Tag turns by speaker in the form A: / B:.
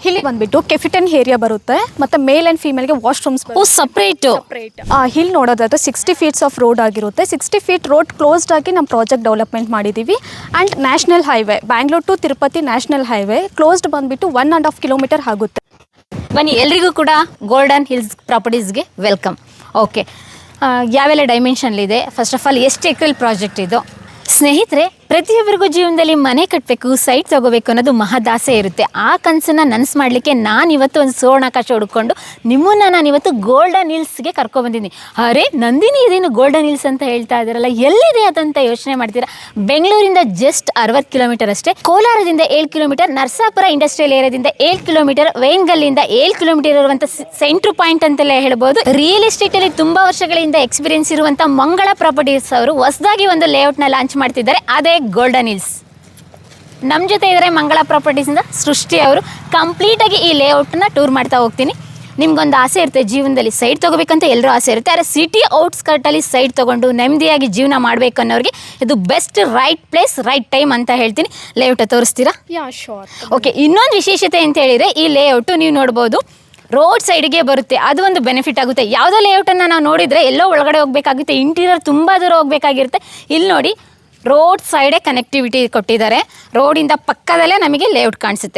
A: ಇಲ್ಲಿ ಬಂದ್ಬಿಟ್ಟು ಕೆಫಿಟನ್ ಏರಿಯಾ ಬರುತ್ತೆ ಮತ್ತು ಮೇಲ್ ಆ್ಯಂಡ್ ಫೀಮೇಲ್ಗೆ ವಾಶ್ರೂಮ್ಸ್
B: ಸಪ್ರೇಟು.
A: ಇಲ್ಲಿ ನೋಡೋದಾದ್ರೆ 60 ಫೀಟ್ಸ್ ಆಫ್ ರೋಡ್ ಆಗಿರುತ್ತೆ. 60 ಫೀಟ್ ರೋಡ್ ಕ್ಲೋಸ್ಡ್ ಆಗಿ ನಮ್ಮ ಪ್ರಾಜೆಕ್ಟ್ ಡೆವಲಪ್ಮೆಂಟ್ ಮಾಡಿದ್ದೀವಿ. And national highway Bangalore to Tirupati national highway closed ಬಂದ್ಬಿಟ್ಟು 1.5 ಕಿಲೋಮೀಟರ್ ಆಗುತ್ತೆ.
B: ಬನ್ನಿ, ಎಲ್ರಿಗೂ ಕೂಡ ಗೋಲ್ಡನ್ ಹಿಲ್ಸ್ ಪ್ರಾಪರ್ಟೀಸ್ಗೆ ವೆಲ್ಕಮ್. ಓಕೆ, ಯಾವೆಲ್ಲ ಡೈಮೆನ್ಷನ್ಲಿದೆ, ಫಸ್ಟ್ ಆಫ್ ಆಲ್ ಎಷ್ಟು ಎಕ್ರೆಲ್ ಪ್ರಾಜೆಕ್ಟ್ ಇದು? ಸ್ನೇಹಿತರೆ, ಪ್ರತಿಯೊಬ್ಬರಿಗೂ ಜೀವನದಲ್ಲಿ ಮನೆ ಕಟ್ಟಬೇಕು, ಸೈಟ್ ತೊಗೋಬೇಕು ಅನ್ನೋದು ಮಹದಾಸೆ ಇರುತ್ತೆ. ಆ ಕನಸನ್ನು ನನಸು ಮಾಡಲಿಕ್ಕೆ ನಾನಿವತ್ತು ಒಂದು ಸುವರ್ಣಾಕಾಶ ಹುಡ್ಕೊಂಡು ನಿಮ್ಮನ್ನು ನಾನಿವತ್ತು ಗೋಲ್ಡನ್ ಹಿಲ್ಸ್ಗೆ ಕರ್ಕೊಬಂದಿದ್ದೀನಿ. ಅರೆ ನಂದಿನಿ, ಇದೇನು ಗೋಲ್ಡನ್ ಹಿಲ್ಸ್ ಅಂತ ಹೇಳ್ತಾ ಇದ್ದಾರಲ್ಲ, ಎಲ್ಲಿದೆ ಅದಂತ ಯೋಚನೆ ಮಾಡ್ತೀರಾ? ಬೆಂಗಳೂರಿಂದ ಜಸ್ಟ್ 60 ಕಿಲೋಮೀಟರ್ ಅಷ್ಟೇ, ಕೋಲಾರದಿಂದ 7 ಕಿಲೋಮೀಟರ್, ನರಸಾಪುರ ಇಂಡಸ್ಟ್ರಿಯಲ್ ಏರಿಯಾದಿಂದ 7 ಕಿಲೋಮೀಟರ್, ವೇನ್ಗಲ್ಲಿಂದ 7 ಕಿಲೋಮೀಟರ್ ಇರುವಂಥ ಸೆಂಟ್ರ್ ಪಾಯಿಂಟ್ ಅಂತಲೇ ಹೇಳ್ಬೋದು. ರಿಯಲ್ ಎಸ್ಟೇಟಲ್ಲಿ ತುಂಬ ವರ್ಷಗಳಿಂದ ಎಕ್ಸ್ಪೀರಿಯನ್ಸ್ ಇರುವಂಥ ಮಂಗಳ ಪ್ರಾಪರ್ಟೀಸ್ ಅವರು ಹೊಸದಾಗಿ ಒಂದು ಲೇಔಟ್ನ ಲಾಂಚ್ ಮಾಡ್ತಿದ್ದಾರೆ, ಅದೇ ಗೋಲ್ಡನ್ ಹಿಲ್ಸ್. ನಮ್ಮ ಜೊತೆ ಇದ್ದಾರೆ ಮಂಗಳ ಪ್ರಾಪರ್ಟೀಸಿಂದ ಸೃಷ್ಟಿ ಅವರು. ಕಂಪ್ಲೀಟಾಗಿ ಈ ಲೇಔಟ್ನ ಟೂರ್ ಮಾಡ್ತಾ ಹೋಗ್ತೀನಿ. ನಿಮ್ಗೊಂದು ಆಸೆ ಇರುತ್ತೆ ಜೀವನದಲ್ಲಿ, ಸೈಟ್ ತೊಗೋಬೇಕಂತ ಎಲ್ಲರೂ ಆಸೆ ಇರುತ್ತೆ. ಆದರೆ ಸಿಟಿ ಔಟ್ಸ್ಕರ್ಟಲ್ಲಿ ಸೈಟ್ ತೊಗೊಂಡು ನೆಮ್ಮದಿಯಾಗಿ ಜೀವನ ಮಾಡಬೇಕು ಅನ್ನೋರಿಗೆ ಇದು best right place right time ಅಂತ ಹೇಳ್ತೀನಿ. ಲೇಔಟ್ ತೋರಿಸ್ತೀರಾ?
A: ಶೋರ್.
B: ಓಕೆ, ಇನ್ನೊಂದು ವಿಶೇಷತೆ ಅಂತ ಹೇಳಿದರೆ ಈ ಲೇಔಟು ನೀವು ನೋಡ್ಬೋದು ರೋಡ್ ಸೈಡ್ಗೆ ಬರುತ್ತೆ. ಅದು ಒಂದು ಬೆನಿಫಿಟ್ ಆಗುತ್ತೆ. ಯಾವುದೋ ಲೇಔಟನ್ನು ನಾವು ನೋಡಿದರೆ ಎಲ್ಲೋ ಒಳಗಡೆ ಹೋಗಬೇಕಾಗುತ್ತೆ, ಇಂಟೀರಿಯರ್ ತುಂಬ ದೂರ ಹೋಗಬೇಕಾಗಿರುತ್ತೆ. ಇಲ್ಲಿ ನೋಡಿ, ರೋಡ್ ಸೈಡೇ ಕನೆಕ್ಟಿವಿಟಿ ಕೊಟ್ಟಿದ್ದಾರೆ. ರೋಡಿಂದ ಪಕ್ಕದಲ್ಲೇ ನಮಗೆ ಲೇಔಟ್ ಕಾಣಿಸುತ್ತೆ.